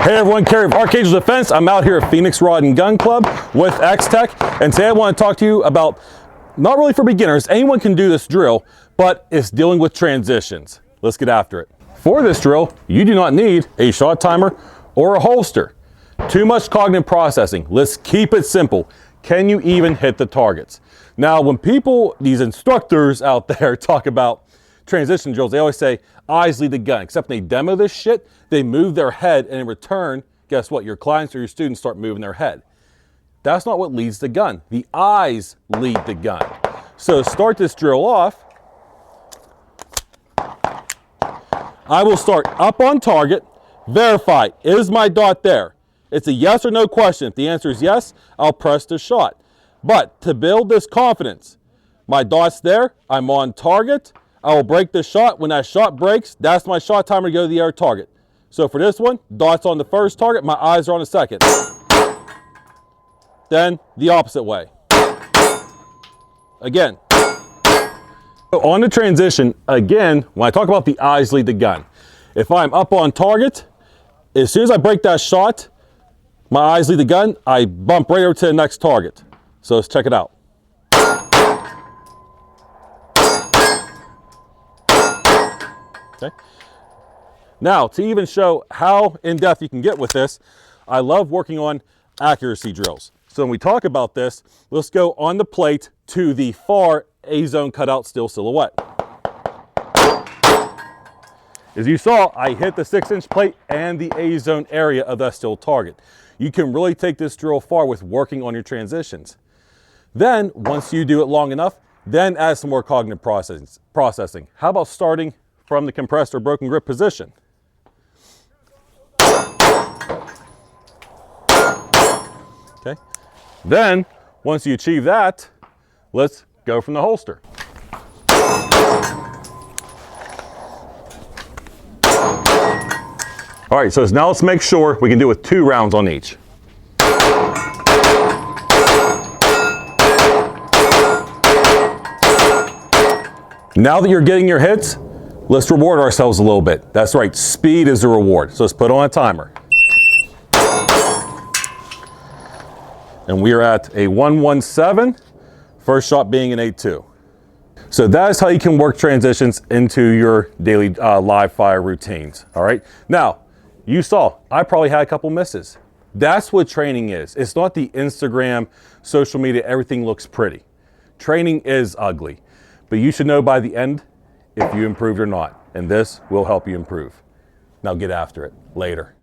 Hey everyone, Kerry of Archangel Defense. I'm out here at Phoenix Rod and Gun Club with X-Tech, and today I want to talk to you about, not really for beginners, anyone can do this drill, but it's dealing with transitions. Let's get after it. For this drill, you do not need a shot timer or a holster. Too much cognitive processing. Let's keep it simple. Can you even hit the targets? Now, when people, these instructors out there talk about transition drills, they always say, eyes lead the gun. Except when they demo this shit, they move their head, and in return, guess what? Your clients or your students start moving their head. That's not what leads the gun. The eyes lead the gun. So to start this drill off, I will start up on target, verify, is my dot there? It's a yes or no question. If the answer is yes, I'll press the shot. But to build this confidence, my dot's there, I'm on target, I will break the shot. When that shot breaks, that's my shot timer to go to the air target. So for this one, dot's on the first target, my eyes are on the second. Then the opposite way. Again. So on the transition, again, when I talk about the eyes lead the gun, if I'm up on target, as soon as I break that shot, my eyes lead the gun, I bump right over to the next target. So let's check it out. Okay. Now, to even show how in-depth you can get with this, I love working on accuracy drills. So when we talk about this, let's go on the plate to the far A-zone cutout still silhouette. As you saw, I hit the 6-inch plate and the A-zone area of that still target. You can really take this drill far with working on your transitions. Then, once you do it long enough, then add some more cognitive processing. How about starting from the compressed or broken grip position? Okay. Then, once you achieve that, let's go from the holster. All right, so now let's make sure we can do it with 2 rounds on each. Now that you're getting your hits, let's reward ourselves a little bit. That's right, speed is a reward. So let's put on a timer. And we are at a 117, first shot being an 8-2. So that is how you can work transitions into your daily live fire routines, all right? Now, you saw, I probably had a couple misses. That's what training is. It's not the Instagram, social media, everything looks pretty. Training is ugly, but you should know by the end if you improved or not, and this will help you improve. Now get after it. Later.